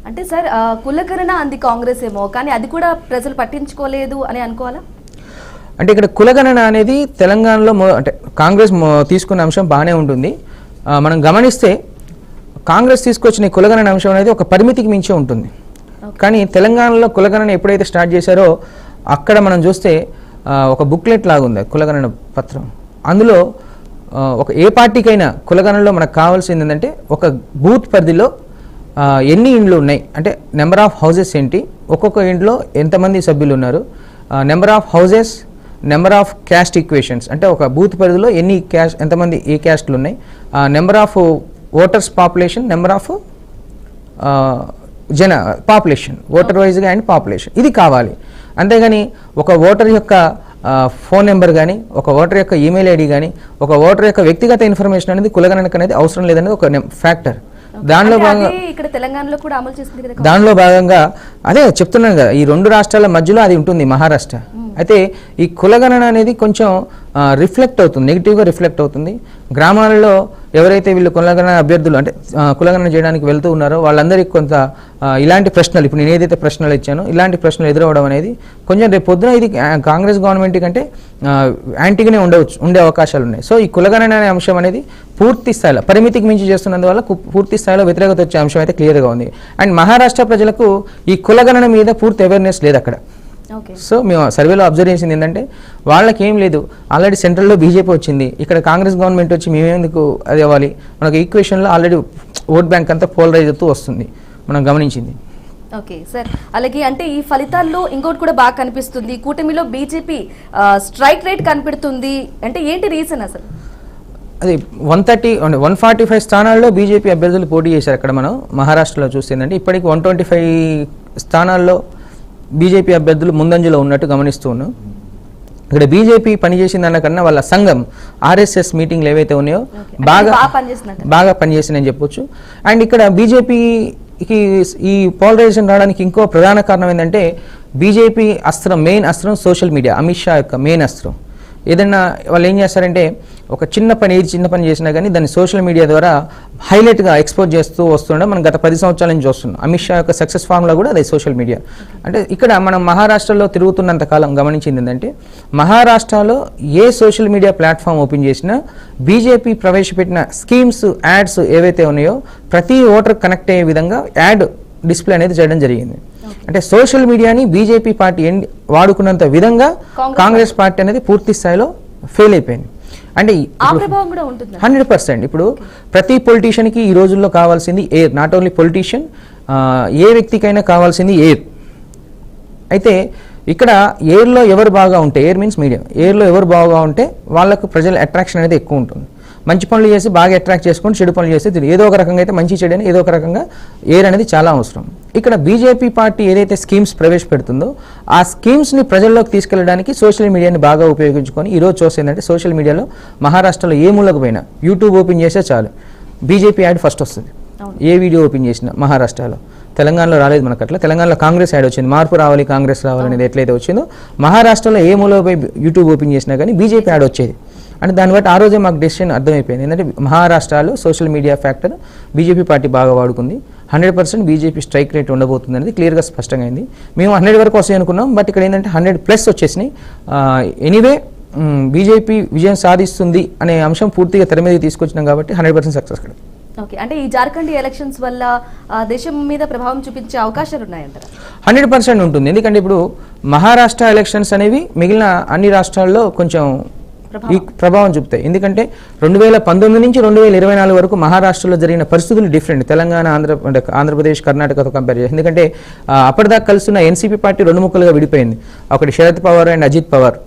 అంటే సార్ కులగణన అంది కాంగ్రెస్ ఏమో, కానీ అది కూడా ప్రజలు పట్టించుకోలేదు అని అనుకోవాలా? అంటే ఇక్కడ కులగణన అనేది తెలంగాణలో అంటే కాంగ్రెస్ తీసుకున్న అంశం బాగానే ఉంటుంది. మనం గమనిస్తే కాంగ్రెస్ తీసుకొచ్చిన కులగణన అంశం అనేది ఒక పరిమితికి మించే ఉంటుంది. కానీ తెలంగాణలో కులగణన ఎప్పుడైతే స్టార్ట్ చేశారో అక్కడ మనం చూస్తే ఒక బుక్లెట్ లాగా ఉంది కులగణన పత్రం. అందులో ఒక ఏ పార్టీకైనా కులగణనలో మనకు కావాల్సింది ఏంటంటే ఒక బూత్ పరిధిలో ఎన్ని ఇండ్లు ఉన్నాయి, అంటే నెంబర్ ఆఫ్ హౌజెస్ ఏంటి, ఒక్కొక్క ఇంట్లో ఎంతమంది సభ్యులు ఉన్నారు, number of houses, number of caste equations, అంటే ఒక బూత్ పరిధిలో ఎన్ని క్యాస్ట్ ఎంతమంది ఏ క్యాస్ట్లు ఉన్నాయి, number of voters population, number of population voter వైజ్గా అండ్ పాపులేషన్, ఇది కావాలి. అంతేగాని ఒక ఓటర్ యొక్క ఫోన్ నెంబర్ కానీ, ఒక ఓటర్ యొక్క ఈమెయిల్ ఐడి కానీ, ఒక ఓటర్ యొక్క వ్యక్తిగత ఇన్ఫర్మేషన్ అనేది కులగణనకు అనేది అవసరం లేదనేది ఒక ఫ్యాక్టర్. దానిలో భాగంగా ఇక్కడ తెలంగాణలో కూడా అమలు చేస్తుంది కదా. దానిలో భాగంగా అదే చెప్తున్నాను కదా, ఈ రెండు రాష్ట్రాల మధ్యలో అది ఉంటుంది మహారాష్ట్ర. అయితే ఈ కులగణన అనేది కొంచెం రిఫ్లెక్ట్ అవుతుంది, నెగిటివ్గా రిఫ్లెక్ట్ అవుతుంది. గ్రామాలలో ఎవరైతే వీళ్ళు కులగణన అభ్యర్థులు అంటే కులగణన చేయడానికి వెళ్తూ ఉన్నారో వాళ్ళందరికీ కొంత ఇలాంటి ప్రశ్నలు, ఇప్పుడు నేను ఏదైతే ప్రశ్నలు ఇచ్చానో ఇలాంటి ప్రశ్నలు ఎదురవడం అనేది కొంచెం రేపు పొద్దున ఇది కాంగ్రెస్ గవర్నమెంట్ కంటే యాంటీగానే ఉండే అవకాశాలు ఉన్నాయి. సో ఈ కులగణన అనే అంశం అనేది పూర్తి స్థాయిలో పరిమితికి మించి చేస్తున్నందువల్ల పూర్తి స్థాయిలో వ్యతిరేకత వచ్చే అంశం అయితే క్లియర్గా ఉంది. అండ్ మహారాష్ట్ర ప్రజలకు ఈ కులగణన మీద పూర్తి అవేర్నెస్ లేదు అక్కడ. సో మేము సర్వేలో అబ్జర్వ్ చేసింది ఏంటంటే వాళ్ళకి ఏం లేదు, ఆల్రెడీ సెంట్రల్లో బీజేపీ వచ్చింది, ఇక్కడ కాంగ్రెస్ గవర్నమెంట్ వచ్చి మేమేందుకు అది అవ్వాలి, మనకు ఈక్వేషన్లో ఆల్రెడీ ఓట్ బ్యాంక్ అంతా పోలరైజ్ అవుతూ వస్తుంది మనం గమనించింది. ఓకే సార్, అలాగే అంటే ఈ ఫలితాల్లో ఇంకోటి కూడా బాగా కనిపిస్తుంది, కూటమిలో బీజేపీ స్ట్రైక్ రేట్ కనిపెడుతుంది అంటే ఏంటి రీజన్ అసలు? అది 145 స్థానాల్లో బీజేపీ అభ్యర్థులు పోటీ చేశారు. అక్కడ మనం మహారాష్ట్రలో చూస్తుందంటే ఇప్పటికి 125 స్థానాల్లో బీజేపీ అభ్యర్థులు ముందంజలో ఉన్నట్టు గమనిస్తూ ఉన్నాం. ఇక్కడ బీజేపీ పనిచేసిన దానికన్నా వాళ్ళ సంఘం ఆర్ఎస్ఎస్ మీటింగ్లు ఏవైతే ఉన్నాయో బాగా పనిచేసిందని చెప్పొచ్చు. అండ్ ఇక్కడ బీజేపీకి ఈ పోలరైజేషన్ రావడానికి ఇంకో ప్రధాన కారణం ఏంటంటే బీజేపీ అస్త్రం, మెయిన్ అస్త్రం సోషల్ మీడియా. అమిత్ షా యొక్క మెయిన్ అస్త్రం. ఏదైనా వాళ్ళు ఏం చేస్తారంటే ఒక చిన్న పని చేసినా కానీ దాన్ని సోషల్ మీడియా ద్వారా హైలైట్గా ఎక్స్పోజ్ చేస్తూ వస్తుండే మనం గత 10 సంవత్సరాల నుంచి చూస్తున్నాం. అమిత్ షా యొక్క సక్సెస్ ఫార్ములా కూడా అదే సోషల్ మీడియా. అంటే ఇక్కడ మనం మహారాష్ట్రలో తిరుగుతున్నంత కాలం గమనించింది ఏంటంటే మహారాష్ట్రలో ఏ సోషల్ మీడియా ప్లాట్ఫామ్ ఓపెన్ చేసినా బీజేపీ ప్రవేశపెట్టిన స్కీమ్స్, యాడ్స్ ఏవైతే ఉన్నాయో ప్రతి ఓటర్ కనెక్ట్ అయ్యే విధంగా యాడ్ డిస్ప్లే అనేది చేయడం జరిగింది. అంటే సోషల్ మీడియాని బీజేపీ పార్టీ వాడుకున్నంత విధంగా కాంగ్రెస్ పార్టీ అనేది పూర్తి స్థాయిలో ఫెయిల్ అయిపోయింది. అంటే 100%. ఇప్పుడు ప్రతి పొలిటీషియన్కి ఈ రోజుల్లో కావాల్సింది ఎయిర్, నాట్ ఓన్లీ పొలిటీషియన్, ఏ వ్యక్తికైనా కావాల్సింది ఎయిర్. అయితే ఇక్కడ ఎయిర్లో ఎవరు బాగా ఉంటే, ఎయిర్ మీన్స్ మీడియం, ఎయిర్లో ఎవరు బాగా ఉంటే వాళ్ళకు ప్రజల అట్రాక్షన్ అనేది ఎక్కువ ఉంటుంది. మంచి పనులు చేసి బాగా అట్రాక్ట్ చేసుకొని చెడు పనులు చేస్తే ఏదో ఒక రకంగా అయితే మంచి చెడు అని ఏదో ఒక రకంగా ఎయిర్ అనేది చాలా అవసరం. ఇక్కడ బీజేపీ పార్టీ ఏదైతే స్కీమ్స్ ప్రవేశపెడుతుందో ఆ స్కీమ్స్ని ప్రజల్లోకి తీసుకెళ్ళడానికి సోషల్ మీడియాని బాగా ఉపయోగించుకొని ఈరోజు చూసేందంటే సోషల్ మీడియాలో మహారాష్ట్రలో ఏ మూలకు పోయినా యూట్యూబ్ ఓపెన్ చేస్తే చాలు బీజేపీ యాడ్ ఫస్ట్ వస్తుంది. ఏ వీడియో ఓపెన్ చేసినా మహారాష్ట్రలో. తెలంగాణలో రాలేదు మనకు అట్లా. తెలంగాణలో కాంగ్రెస్ యాడ్ వచ్చింది, మార్పు రావాలి కాంగ్రెస్ రావాలి అనేది ఎట్లయితే వచ్చిందో మహారాష్ట్రలో ఏ మూలలో పోయి యూట్యూబ్ ఓపెన్ చేసినా కానీ బీజేపీ యాడ్ వచ్చేది. అంటే దాన్ని బట్టి ఆ రోజే మాకు డెసిషన్ అర్థమైపోయింది. ఎందుకంటే మహారాష్ట్రలో social media factor BJP party బాగా వాడుకుంది. 100% బీజేపీ స్ట్రైక్ రేట్ ఉండబోతుంది అనేది క్లియర్గా స్పష్టంగా అయింది. మేము 100 వరకు వస్తాయి అనుకున్నాం, బట్ ఇక్కడ ఏంటంటే 100+ వచ్చేసినాయి. ఎనీవే బీజేపీ విజయం సాధిస్తుంది అనే అంశం పూర్తిగా తెర మీద తీసుకొచ్చినాం కాబట్టి 100% సక్సెస్ కూడా. ఓకే, అంటే ఈ జార్ఖండ్ ఎలక్షన్స్ వల్ల దేశం మీద ప్రభావం చూపించే అవకాశాలు ఉన్నాయంటారా? 100% ఉంటుంది. ఎందుకంటే ఇప్పుడు మహారాష్ట్ర ఎలక్షన్స్ అనేవి మిగిలిన అన్ని రాష్ట్రాల్లో కొంచెం ఈ ప్రభావం చూపుతాయి. ఎందుకంటే 2019 నుంచి 2024 వరకు మహారాష్ట్రలో జరిగిన పరిస్థితులు డిఫరెంట్. తెలంగాణ, ఆంధ్రప్రదేశ్, కర్ణాటకతో కంపేర్ చేసి. ఎందుకంటే అప్పటిదాకా కలుస్తున్న ఎన్సీపీ పార్టీ 2 ముక్కలుగా విడిపోయింది. ఒకటి శరద్ పవార్ అండ్ అజిత్ పవార్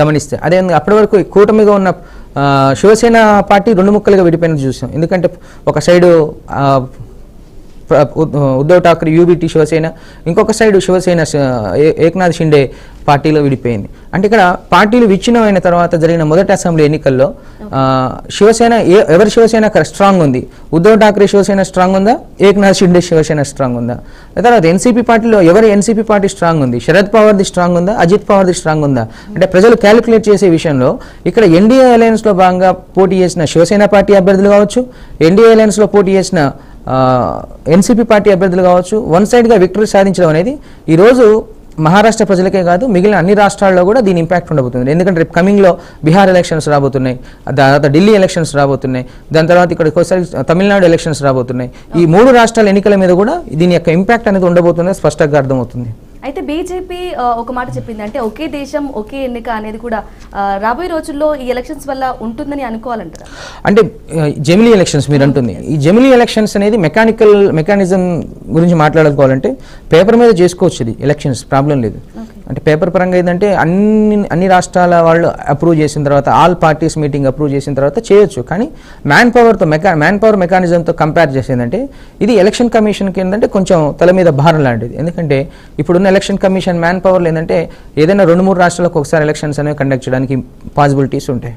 గమనిస్తే. అదే అప్పటి వరకు కూటమిగా ఉన్న శివసేన పార్టీ 2 ముక్కలుగా విడిపోయినది చూసాం. ఎందుకంటే ఒక సైడు ఉద్ధవ్ ఠాక్రే యూబీటీ శివసేన, ఇంకొక సైడు శివసేన ఏక్నాథ్ షిండే పార్టీలో విడిపోయింది. అంటే ఇక్కడ పార్టీలు విచ్ఛిన్నమైన తర్వాత జరిగిన మొదటి అసెంబ్లీ ఎన్నికల్లో శివసేన ఎవరి శివసేన స్ట్రాంగ్ ఉంది? ఉద్ధవ్ ఠాక్రే శివసేన స్ట్రాంగ్ ఉందా? ఏక్నాథ్ షిండే శివసేన స్ట్రాంగ్ ఉందా? తర్వాత ఎన్సీపీ పార్టీలో ఎవరి ఎన్సీపీ పార్టీ స్ట్రాంగ్ ఉంది? శరద్ పవార్ది స్ట్రాంగ్ ఉందా? అజిత్ పవార్ది స్ట్రాంగ్ ఉందా? అంటే ప్రజలు క్యాలిక్యులేట్ చేసే విషయంలో ఇక్కడ ఎన్డీఏ అలయన్స్లో భాగంగా పోటీ చేసిన శివసేన పార్టీ అభ్యర్థులు కావచ్చు, ఎన్డీఏ అలయన్స్లో పోటీ చేసిన ఎన్సీపీ పార్టీ అభ్యర్థులు కావచ్చు వన్ సైడ్గా విక్టరీ సాధించడం అనేది ఈరోజు మహారాష్ట్ర ప్రజలకే కాదు మిగిలిన అన్ని రాష్ట్రాల్లో కూడా దీని ఇంపాక్ట్ ఉండబోతుంది. ఎందుకంటే రేపు కమింగ్లో బీహార్ ఎలక్షన్స్ రాబోతున్నాయి, తర్వాత ఢిల్లీ ఎలక్షన్స్ రాబోతున్నాయి, దాని తర్వాత ఇక్కడ ఒకసారి తమిళనాడు ఎలక్షన్స్ రాబోతున్నాయి. ఈ 3 రాష్ట్రాల ఎన్నికల మీద కూడా దీని యొక్క ఇంపాక్ట్ అనేది ఉండబోతుంది, స్పష్టంగా అర్థమవుతుంది. అయితే బీజేపీ ఒక మాట చెప్పింది, అంటే ఒకే దేశం ఒకే ఎన్నిక అనేది కూడా రాబోయే రోజుల్లో ఈ ఎలక్షన్స్ వల్ల ఉంటుందని అనుకోవాలంటారా? అంటే జెమిలీ ఎలక్షన్స్ మీరు అంటుంది, ఈ జెమిలీ ఎలక్షన్స్ అనేది మెకానిజం గురించి మాట్లాడుకోవాలంటే పేపర్ మీద చేసుకోవచ్చు ఇది ఎలక్షన్స్, ప్రాబ్లం లేదు. అంటే పేపర్ పరంగా ఏంటంటే అన్ని రాష్ట్రాల వాళ్ళు అప్రూవ్ చేసిన తర్వాత ఆల్ పార్టీస్ మీటింగ్ అప్రూవ్ చేసిన తర్వాత చేయొచ్చు. కానీ మ్యాన్ పవర్ మెకానిజంతో కంపేర్ చేసేదంటే ఇది ఎలక్షన్ కమిషన్కి ఏంటంటే కొంచెం తల మీద భారం లాంటిది. ఎందుకంటే ఇప్పుడున్న ఎలక్షన్ కమిషన్ మ్యాన్ పవర్లో ఏంటంటే ఏదైనా 2-3 రాష్ట్రాలకు ఒకసారి ఎలక్షన్స్ అనేవి కండక్ట్ చేయడానికి పాసిబిలిటీస్ ఉంటాయి.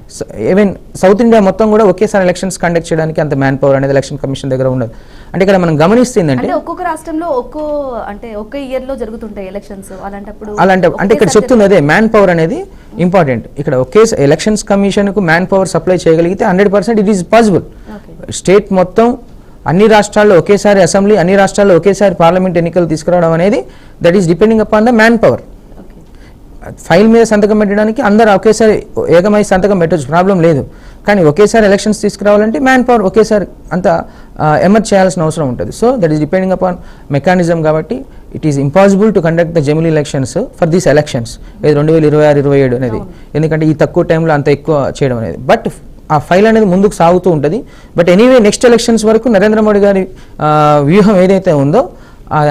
ఈవెన్ సౌత్ ఇండియా మొత్తం కూడా ఒకేసారి ఎలక్షన్స్ కండక్ట్ చేయడానికి అంత మ్యాన్ పవర్ అనేది ఎలక్షన్ కమిషన్ దగ్గర ఉండదు. అంటే ఇక్కడ మనం గమనిస్తుందంటే ఒక్కొక్క రాష్ట్రంలో ఒక్క ఇయర్ లో జరుగుతుంటాయి ఎలక్షన్స్, అలాంటప్పుడు అంటే ఇక్కడ చెప్తుంది అదే మ్యాన్ పవర్ అనేది ఇంపార్టెంట్. ఇక్కడ ఒకే ఎలక్షన్స్ కమిషన్ కు మ్యాన్ పవర్ సప్లై చేయగలిగితే 100% ఇట్ ఈస్ పాసిబుల్. స్టేట్ మొత్తం అన్ని రాష్ట్రాల్లో ఒకేసారి అసెంబ్లీ, అన్ని రాష్ట్రాల్లో ఒకేసారి పార్లమెంట్ ఎన్నికలు తీసుకురావడం అనేది that is depending upon the man power. File మీద సంతకం పెట్టడానికి అందరూ ఒకేసారి ఏకమై సంతకం పెట్టచ్చు, ప్రాబ్లం లేదు. కానీ ఒకేసారి ఎలక్షన్స్ తీసుకురావాలంటే మ్యాన్ పవర్ ఒకేసారి అంత ఎమర్జ్ చేయాల్సిన అవసరం ఉంటుంది. So that is depending upon mechanism. కాబట్టి it is impossible to conduct the జెమిలీ ఎలక్షన్స్ ఫర్ దీస్ ఎలక్షన్స్ 2026-27 అనేది, ఎందుకంటే ఈ తక్కువ టైంలో అంత ఎక్కువ చేయడం అనేది. బట్ ఆ ఫైల్ అనేది ముందుకు సాగుతూ ఉంటుంది. బట్ ఎనీవే నెక్స్ట్ ఎలక్షన్స్ వరకు నరేంద్ర మోడీ గారి వ్యూహం ఏదైతే ఉందో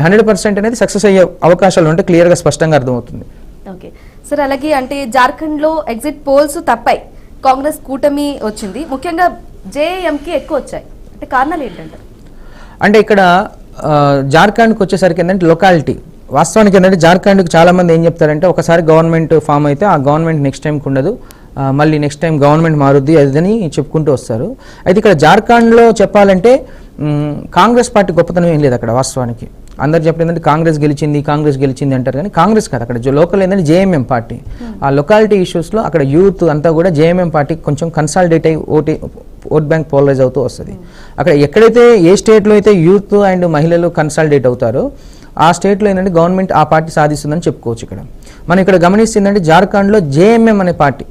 100% అనేది సక్సెస్ అయ్యే అవకాశాలు ఉంటే క్లియర్గా స్పష్టంగా అర్థమవుతుంది. ఓకే సార్, అలాగే అంటే జార్ఖండ్లో ఎగ్జిట్ పోల్స్ తప్పాయి, కాంగ్రెస్ కూటమి వచ్చింది, ముఖ్యంగా జేఎంకి ఎక్కువ వచ్చాయి, అంటే కారణాలు ఏంటంటారు? అంటే ఇక్కడ జార్ఖండ్కి వచ్చేసరికి ఏంటంటే లొకాలిటీ, వాస్తవానికి ఏంటంటే జార్ఖండ్కి చాలామంది ఏం చెప్తారంటే ఒకసారి గవర్నమెంట్ ఫామ్ అయితే ఆ గవర్నమెంట్ నెక్స్ట్ టైంకి ఉండదు, మళ్ళీ నెక్స్ట్ టైం గవర్నమెంట్ మారుద్ది అదని చెప్పుకుంటూ వస్తారు. అయితే ఇక్కడ జార్ఖండ్లో చెప్పాలంటే కాంగ్రెస్ పార్టీ గొప్పతనం ఏం లేదు అక్కడ. వాస్తవానికి అందరు చెప్పడం ఏంటంటే కాంగ్రెస్ గెలిచింది అంటారు, కానీ కాంగ్రెస్ కాదు అక్కడ లోకల్ ఏంటంటే జేఎంఎం పార్టీ. ఆ లొకాలిటీ ఇష్యూస్లో అక్కడ యూత్ అంతా కూడా జేఎంఎం పార్టీకి కొంచెం కన్సాలిడేట్ అయ్యి ఓట్ బ్యాంక్ పోలరైజ్ అవుతూ వస్తుంది. అక్కడ ఎక్కడైతే ఏ స్టేట్లో అయితే యూత్ అండ్ మహిళలు కన్సాలిడేట్ అవుతారో ఆ స్టేట్లో ఏంటంటే గవర్నమెంట్ ఆ పార్టీ సాధిస్తుందని చెప్పుకోవచ్చు. ఇక్కడ మనం ఇక్కడ గమనిస్తుందంటే జార్ఖండ్లో జేఎంఎం అనే పార్టీ,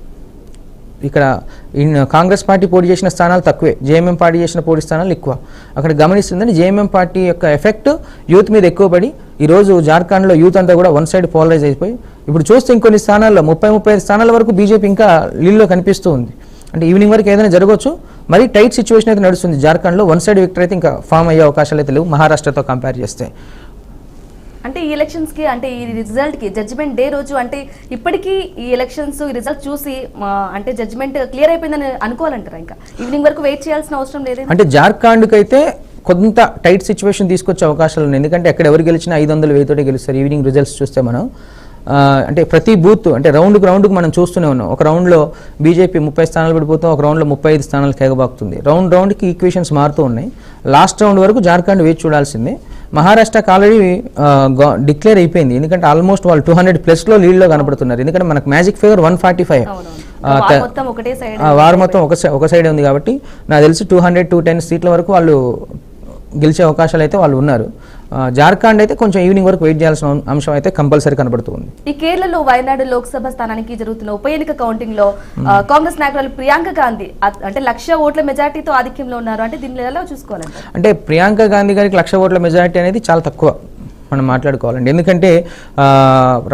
ఇక్కడ కాంగ్రెస్ పార్టీ పోటీ చేసిన స్థానాలు తక్కువే, జేఎంఎం పార్టీ చేసిన పోటీ స్థానాలు ఎక్కువ. అక్కడ గమనిస్తుందని జేఎంఎం పార్టీ యొక్క ఎఫెక్ట్ యూత్ మీద ఎక్కువ పడి ఈరోజు జార్ఖండ్లో యూత్ అంతా కూడా వన్ సైడ్ పోలరైజ్ అయిపోయి ఇప్పుడు చూస్తే ఇంకొన్ని స్థానాల్లో 30-35 స్థానాల వరకు బీజేపీ ఇంకా లీడ్లో కనిపిస్తూ ఉంది. అంటే ఈవినింగ్ వరకు ఏదైనా జరగవచ్చు, మరి టైట్ సిచ్యువేషన్ అయితే నడుస్తుంది జార్ఖండ్లో. వన్ సైడ్ విక్టరీ అయితే ఇంకా ఫామ్ అయ్యే అవకాశాలు అయితే లేవు మహారాష్ట్రతో కంపేర్ చేస్తే. అంటే ఈ ఎలక్షన్స్ కి, అంటే ఈ రిజల్ట్ కి జడ్జిమెంట్ డే రోజు, అంటే ఇప్పటికీ ఈ ఎలక్షన్స్ ఈ రిజల్ట్ చూసి అంటే జడ్జిమెంట్ క్లియర్ అయిపోయిందని అనుకోవాలంటారా? ఇంకా ఈవినింగ్ వరకు వెయిట్ చేయాల్సిన అవసరం లేదు అంటే జార్ఖండ్కి అయితే కొంత టైట్ సిచ్యువేషన్ తీసుకొచ్చే అవకాశాలు ఉన్నాయి. ఎందుకంటే అక్కడ ఎవరు గెలిచినా 500-1000 తోటే గెలుస్తారు. ఈవినింగ్ రిజల్ట్స్ చూస్తే మనం అంటే ప్రతి బూత్ అంటే రౌండ్కి మనం చూస్తూనే ఉన్నాం. ఒక రౌండ్లో బీజేపీ 30 స్థానాలు పడిపోతాం, ఒక రౌండ్లో 35 స్థానాలు కేగబాకుతుంది. రౌండ్కి ఈక్వేషన్స్ మారుతూ ఉన్నాయి. లాస్ట్ రౌండ్ వరకు జార్ఖండ్ వేచి చూడాల్సిందే. మహారాష్ట్రకి ఆల్రెడీ డిక్లేర్ అయిపోయింది, ఎందుకంటే ఆల్మోస్ట్ వాళ్ళు 200+ లీడ్లో కనపడుతున్నారు. ఎందుకంటే మనకు మ్యాజిక్ ఫిగర్ 145, వారు మొత్తం ఒక సైడే ఉంది. కాబట్టి నాకు తెలిసి 200-210 సీట్ల వరకు వాళ్ళు గెలిచే అవకాశాలు అయితే వాళ్ళు ఉన్నారు. జార్ఖండ్ అయితే కొంచెం ఈవినింగ్ వరకు వెయిట్ చేయాల్సిన అంశం అయితే కంపల్సరీ కనబడుతుంది. ఈ కేరళలో వయనాడు లోక్సభ స్థానానికి జరుగుతున్న ఉప ఎన్నిక కౌంటింగ్ లో కాంగ్రెస్ నాయకురాలు ప్రియాంక గాంధీ అంటే 1,00,000 ఓట్ల మెజార్టీతో ఆధిక్యంలో ఉన్నారు. అంటే దీన్ని ఎలా చూసుకోవాలంటే, అంటే ప్రియాంక గాంధీ గారికి 1,00,000 ఓట్ల మెజారిటీ అనేది చాలా తక్కువ మనం మాట్లాడుకోవాలండి. ఎందుకంటే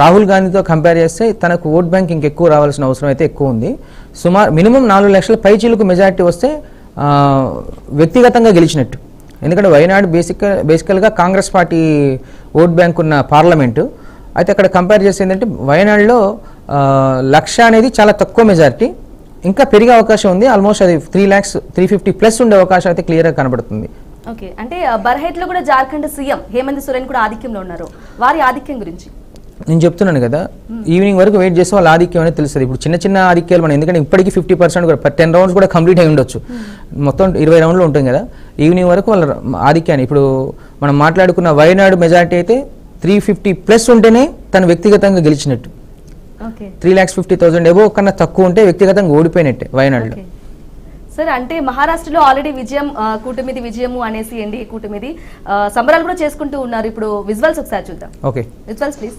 రాహుల్ గాంధీతో కంపేర్ చేస్తే తనకు ఓట్ బ్యాంక్ ఇంకెక్కువ రావాల్సిన అవసరం అయితే ఎక్కువ ఉంది. సుమారు మినిమం 4 లక్షల పైచీలకు మెజారిటీ వస్తే వ్యక్తిగతంగా గెలిచినట్టు. ఎందుకంటే వయనాడు బేసికల్గా కాంగ్రెస్ పార్టీ ఓట్ బ్యాంక్ ఉన్న పార్లమెంటు. అయితే అక్కడ కంపేర్ చేస్తే ఏంటంటే వయనాడులో 1,00,000 అనేది చాలా తక్కువ మెజారిటీ, ఇంకా పెరిగే అవకాశం ఉంది. ఆల్మోస్ట్ అది 3,50,000+ ఉండే అవకాశం అయితే క్లియర్గా కనబడుతుంది. ఓకే, అంటే బర్హెట్ లో కూడా జార్ఖండ్ సీఎం హేమంత్ సోరెన్ కూడా ఆధిక్యంలో ఉన్నారు. వారి ఆధిక్యం గురించి నేను చెప్తున్నాను కదా, ఈవినింగ్ వరకు వెయిట్ చేస్తే వాళ్ళ ఆధిక్యం అనేది తెలుస్తుంది. ఇప్పుడు చిన్న ఆధిక్యాలు మనం, ఎందుకంటే ఇప్పటికీ 50% కూడా 10 రౌండ్స్ కూడా కంప్లీట్ అయి ఉండొచ్చు, మొత్తం 20 రౌండ్లు ఉంటుంది కదా. ఈవినింగ్ వరకు వాళ్ళ ఆధిక్యాన్ని ఇప్పుడు మనం మాట్లాడుకున్న వయనాడు మెజారిటీ అయితే 350+ ఉంటేనే తను వ్యక్తిగతంగా గెలిచినట్టు. 3,50,000 ఎబో కన్నా తక్కువ ఉంటే వ్యక్తిగతంగా ఓడిపోయినట్టే వయనాడులో. సార్ అంటే మహారాష్ట్రలో ఆల్రెడీ విజయం కూటమిది విజయము అనేసి ఎన్డీఏ కూటమిది సంబరాలు కూడా చేసుకుంటూ ఉన్నారు. ఇప్పుడు విజువల్స్ ఒకసారి చూద్దాం. Okay, visuals please.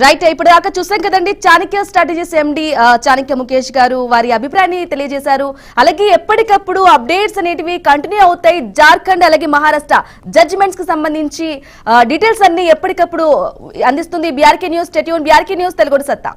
రైట్, ఇప్పుడు దాకా చూసాం కదండి చాణక్య స్ట్రాటజీస్ ఎండి చాణక్య ముఖేష్ గారు వారి అభిప్రాయాన్ని తెలియజేశారు. అలాగే ఎప్పటికప్పుడు అప్డేట్స్ అనేటివి కంటిన్యూ అవుతాయి. జార్ఖండ్ అలాగే మహారాష్ట్ర జడ్జిమెంట్స్ కి సంబంధించి డీటెయిల్స్ అన్ని ఎప్పటికప్పుడు అందిస్తుంది BRK news. Stay tune, BRK news Telugu సత్తా.